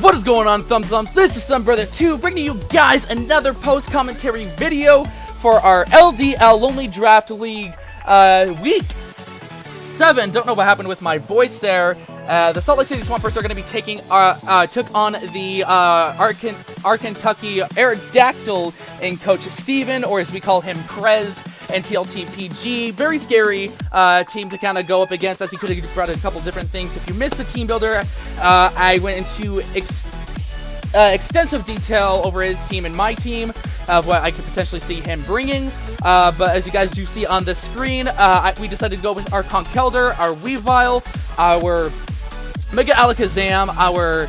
What is going on, Thumps? This is ThumbBrother2 bringing you guys another post-commentary video for our LDL Lonely Draft League Week 7. Don't know what happened with my voice there. The Salt Lake City Swampers are going to be took on the Arkentucky Aerodactyl and Coach Steven, or as we call him, Prez, and TLTPG. Very scary team to kind of go up against, as he could have brought a couple different things. If you missed the team builder, I went into extensive detail over his team and my team of what I could potentially see him bringing. But as you guys do see on the screen, we decided to go with our Conkeldurr, our Weavile, our Mega Alakazam, our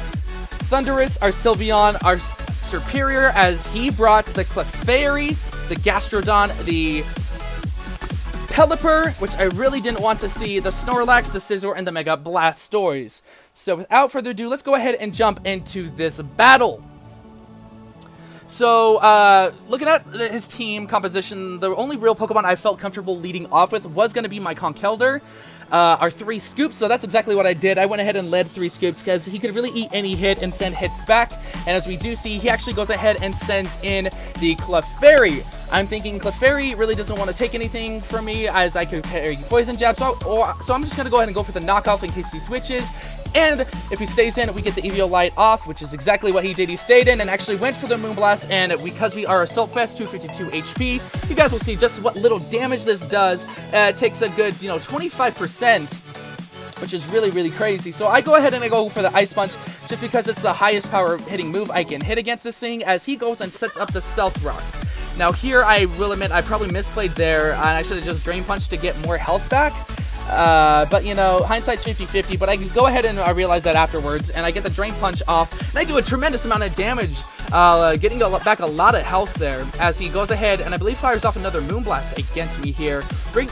Thundurus, our Sylveon, our Superior, as he brought the Clefairy, the Gastrodon, the Pelipper, which I really didn't want to see, the Snorlax, the Scizor, and the Mega Blastoise. So without further ado, let's go ahead and jump into this battle. So, looking at his team composition, the only real Pokemon I felt comfortable leading off with was going to be my Conkeldurr, our 3 scoops. So that's exactly what I did. I went ahead and led 3 scoops because he could really eat any hit and send hits back. And as we do see, he actually goes ahead and sends in the Clefairy. I'm thinking Clefairy really doesn't want to take anything from me, as I could carry Poison Jab, so I'm just going to go ahead and go for the knockoff in case he switches. And if he stays in, we get the Eviolite off, which is exactly what he did. He stayed in and actually went for the Moonblast, and because we are Assault Fest, 252 HP, you guys will see just what little damage this does. It takes a good, 25%, which is really, really crazy. So I go ahead and I go for the Ice Punch, just because it's the highest power hitting move I can hit against this thing, as he goes and sets up the Stealth Rocks. Now here, I will admit, I probably misplayed there, and I should have just Drain Punched to get more health back. But hindsight's 50-50, but I can go ahead and I realize that afterwards, and I get the Drain Punch off, and I do a tremendous amount of damage, getting back a lot of health there, as he goes ahead and I believe fires off another Moonblast against me here.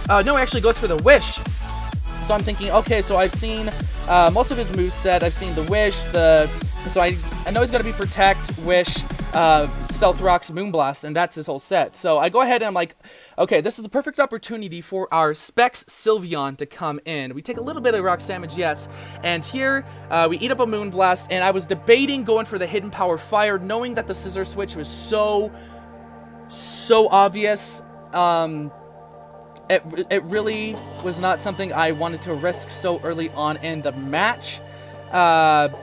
No, he actually goes for the Wish. So I'm thinking, okay, so I've seen most of his moveset. I've seen the Wish, so I know he's going to be Protect, Wish, Stealth Rocks, Moonblast, and that's his whole set. So I go ahead and I'm like, okay, this is a perfect opportunity for our Specs Sylveon to come in. We take a little bit of Rock Damage, yes, and here we eat up a Moonblast, and I was debating going for the Hidden Power Fire, knowing that the Scissor Switch was so obvious. It really was not something I wanted to risk so early on in the match.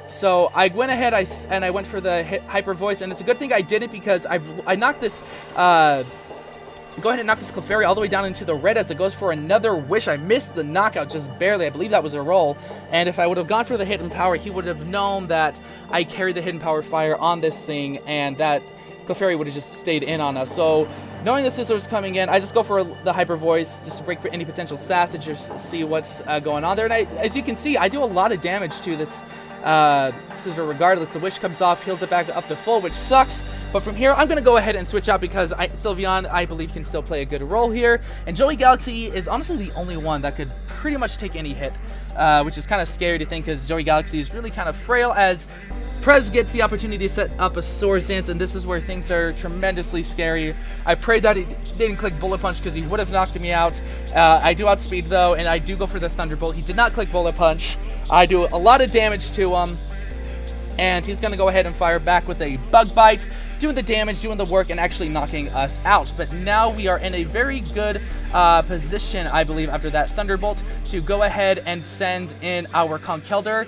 So I went ahead and I went for the Hyper Voice, and it's a good thing I did it, because I knocked this go ahead and knock this Clefairy all the way down into the red as it goes for another Wish. I missed the knockout just barely. I believe that was a roll, and if I would have gone for the Hidden Power, he would have known that I carried the Hidden Power Fire on this thing, and that Clefairy would have just stayed in on us. So knowing the Scissor was coming in, I just go for the Hyper Voice just to break any potential sass and just see what's going on there. And as you can see, I do a lot of damage to this Scissor regardless. The Wish comes off, heals it back up to full, which sucks. But from here, I'm going to go ahead and switch out, because Sylveon, I believe, can still play a good role here. And Joey Galaxy is honestly the only one that could pretty much take any hit, which is kind of scary to think, because Joey Galaxy is really kind of frail, as Prez gets the opportunity to set up a Swords Dance, and this is where things are tremendously scary. I prayed that he didn't click Bullet Punch, because he would have knocked me out. I do outspeed, though, and I do go for the Thunderbolt. He did not click Bullet Punch. I do a lot of damage to him, and he's going to go ahead and fire back with a Bug Bite, doing the damage, doing the work, and actually knocking us out. But now we are in a very good position, I believe, after that Thunderbolt, to go ahead and send in our Conkeldurr,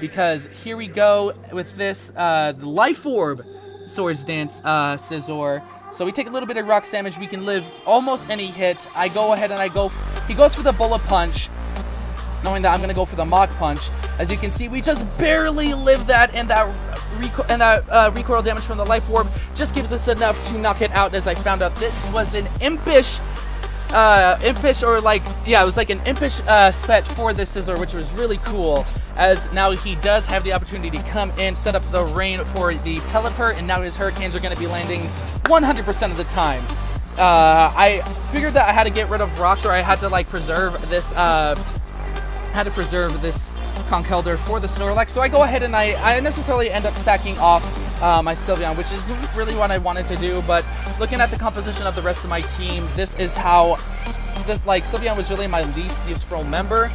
because here we go with this Life Orb Swords Dance Scizor. So we take a little bit of Rock Damage. We can live almost any hit. I go ahead and he goes for the Bullet Punch, knowing that I'm going to go for the Mach Punch. As you can see, we just barely live that, and that recoil damage from the Life Orb just gives us enough to knock it out. As I found out, this was an impish, it was like an impish set for this Scissor, which was really cool, as now he does have the opportunity to come in, set up the rain for the Pelipper, and now his Hurricanes are going to be landing 100% of the time. I figured that I had to get rid of rocks, or I had to preserve this Conkeldurr for the Snorlax. So I go ahead and I necessarily end up sacking off my Sylveon, which is really what I wanted to do. But looking at the composition of the rest of my team, this is how this, like, Sylveon was really my least useful member.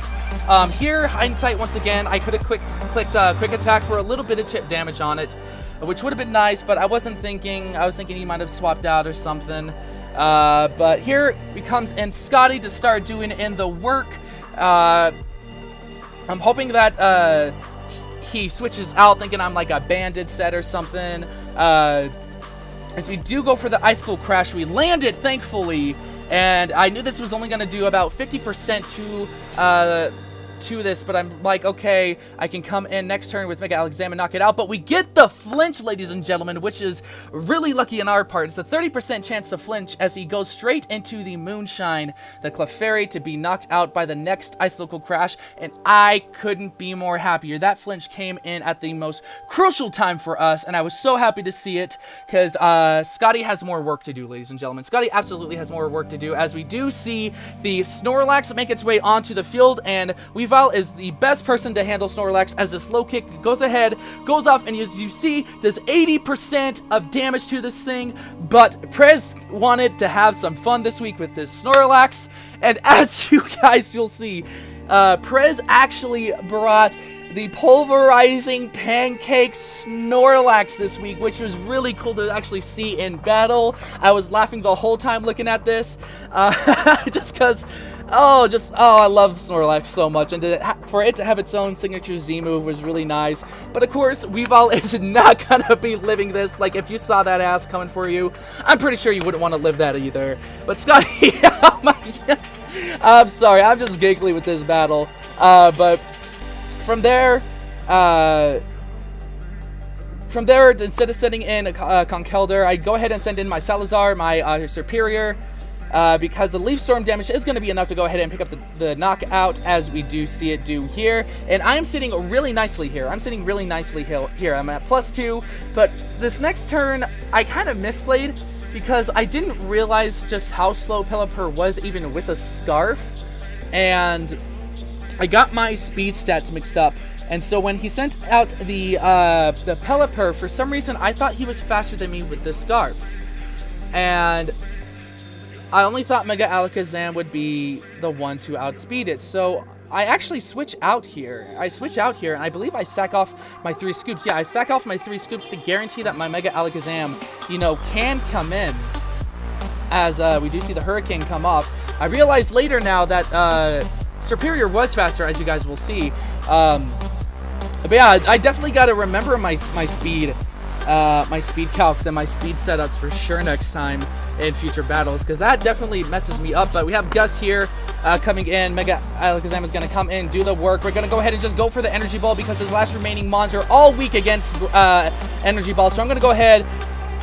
Here, hindsight, once again, I could have clicked quick attack for a little bit of chip damage on it, which would have been nice, but I wasn't thinking. I was thinking he might have swapped out or something. But here comes in Scotty to start doing in the work. I'm hoping that he switches out, thinking I'm like a banded set or something. As we do go for the Icicle Crash, we landed, thankfully, and I knew this was only going to do about 50% to this, but I'm like, okay, I can come in next turn with Mega Alakazam and knock it out, but we get the flinch, ladies and gentlemen, which is really lucky on our part. It's a 30% chance to flinch as he goes straight into the Moonshine, the Clefairy, to be knocked out by the next Icicle Crash, and I couldn't be more happier. That flinch came in at the most crucial time for us, and I was so happy to see it, because Scotty has more work to do, ladies and gentlemen. Scotty absolutely has more work to do, as we do see the Snorlax make its way onto the field, and Weavile is the best person to handle Snorlax, as this low kick goes ahead, goes off, and as you see, does 80% of damage to this thing. But Prez wanted to have some fun this week with this Snorlax, and as you guys will see, Prez actually brought the Pulverizing Pancake Snorlax this week, which was really cool to actually see in battle. I was laughing the whole time looking at this, just because, I love Snorlax so much, and for it to have its own signature Z move was really nice. But of course, Weavile is not gonna be living this. Like, if you saw that ass coming for you, I'm pretty sure you wouldn't want to live that either. But Scotty, oh my God. I'm sorry, I'm just giggly with this battle. But from there, instead of sending in a Conkeldurr, I'd go ahead and send in my Salazar, my Superior, because the Leaf Storm damage is going to be enough to go ahead and pick up the knockout, as we do see it do here. And I'm sitting really nicely here. I'm at +2, but this next turn, I kind of misplayed, because I didn't realize just how slow Pelipper was even with a Scarf, and I got my speed stats mixed up. And so when he sent out the Pelipper, for some reason I thought he was faster than me with the Scarf, and I only thought Mega Alakazam would be the one to outspeed it. So I actually switch out here. And I believe I sack off my 3 scoops. Yeah, I sack off my 3 scoops to guarantee that my Mega Alakazam, can come in. As we do see the Hurricane come off. I realized later now that Superior was faster, as you guys will see. But yeah, I definitely got to remember my speed calcs and my speed setups for sure next time in future battles, because that definitely messes me up. But we have Gus here coming in. Mega Alakazam is going to come in, do the work. We're going to go ahead and just go for the Energy Ball, because his last remaining mons are all weak against Energy Ball. So I'm going to go ahead,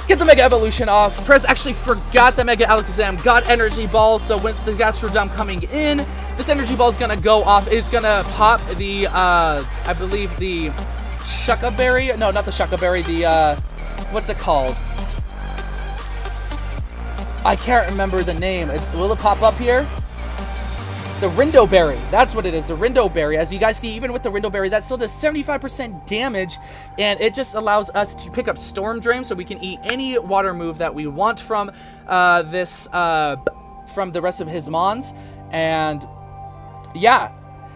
get the Mega Evolution off. Prez actually forgot that Mega Alakazam got Energy Ball, so once the Gastrodon coming in, this Energy Ball is going to go off. It's going to pop the, I believe the Shucca Berry. No, not the Shucca Berry. The, what's it called? I can't remember the name. Will it pop up here? The Rindo Berry. That's what it is, the Rindo Berry. As you guys see, even with the Rindo Berry, that still does 75% damage, and it just allows us to pick up Storm Drain, so we can eat any water move that we want from from the rest of his mons. And yeah,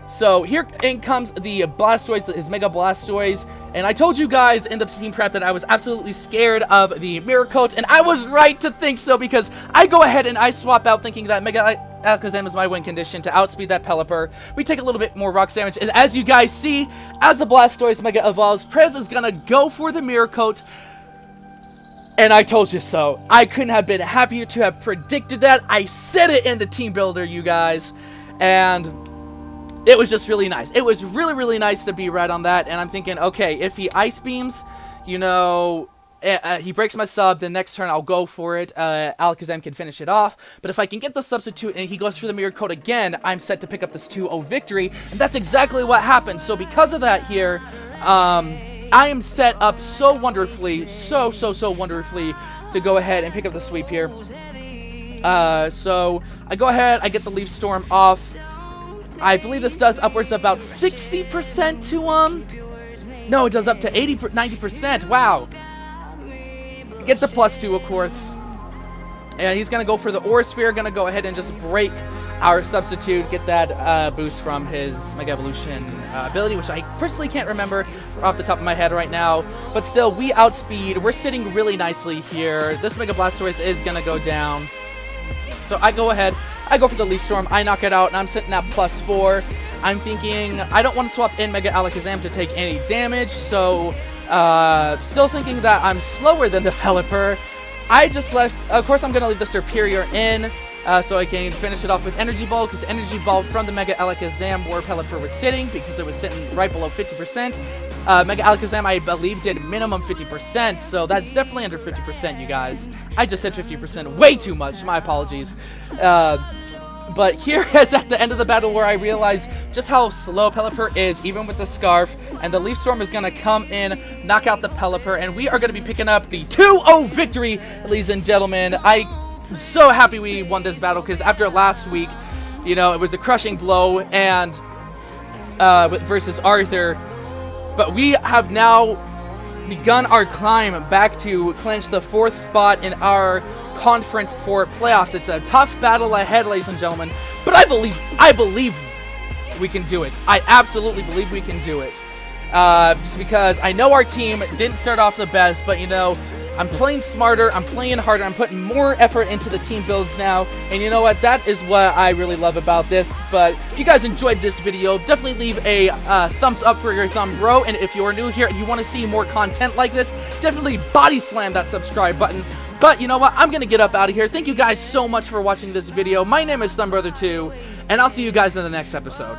so here in comes the Blastoise, his Mega Blastoise, and I told you guys in the team prep that I was absolutely scared of the Mirror Coat, and I was right to think so, because I go ahead and I swap out thinking that Mega Alakazam is my win condition to outspeed that Pelipper. We take a little bit more Rock damage, and as you guys see, as the Blastoise Mega evolves, Prez is gonna go for the Mirror Coat, and I told you so. I couldn't have been happier to have predicted that. I said it in the team builder, you guys, and it was just really nice. It was really, really nice to be right on that, and I'm thinking, okay, if he Ice Beams, he breaks my sub, the next turn I'll go for it. Alakazam can finish it off, but if I can get the substitute and he goes through the Mirror Coat again, I'm set to pick up this 2-0 victory, and that's exactly what happened. So because of that here, I am set up so wonderfully, so wonderfully to go ahead and pick up the sweep here. So I go ahead, I get the Leaf Storm off. I believe this does upwards of about 60% to no, it does up to 90%. Wow. Get the +2, of course. And he's going to go for the Aura Sphere. Going to go ahead and just break our substitute get that boost from his Mega Evolution ability, which I personally can't remember off the top of my head right now. But still, we outspeed. We're sitting really nicely here. This Mega Blastoise is going to go down. So I go ahead. I go for the Leaf Storm. I knock it out, and I'm sitting at +4. I'm thinking I don't want to swap in Mega Alakazam to take any damage, so still thinking that I'm slower than the Pelipper. I just left, of course I'm going to leave the Superior in, so I can finish it off with Energy Ball, because Energy Ball from the Mega Alakazam where Pelipper was sitting, because it was sitting right below 50%. Mega Alakazam, I believe, did minimum 50%, so that's definitely under 50%, you guys. I just said 50%, way too much, my apologies. But here is at the end of the battle where I realized just how slow Pelipper is, even with the Scarf. And the Leaf Storm is going to come in, knock out the Pelipper, and we are going to be picking up the 2-0 victory, ladies and gentlemen. I'm so happy we won this battle, because after last week, you know, it was a crushing blow and versus Arthur. But we have now begun our climb back to clinch the 4th spot in our conference for playoffs. It's a tough battle ahead, ladies and gentlemen, but I believe we can do it. I absolutely believe we can do it. Just because I know our team didn't start off the best, but you know, I'm playing smarter, I'm playing harder, I'm putting more effort into the team builds now, and you know what, that is what I really love about this. But if you guys enjoyed this video, definitely leave a thumbs up for your thumb, bro, and if you're new here and you want to see more content like this, definitely body slam that subscribe button. But you know what, I'm gonna get up out of here. Thank you guys so much for watching this video. My name is ThumbBrother2, and I'll see you guys in the next episode.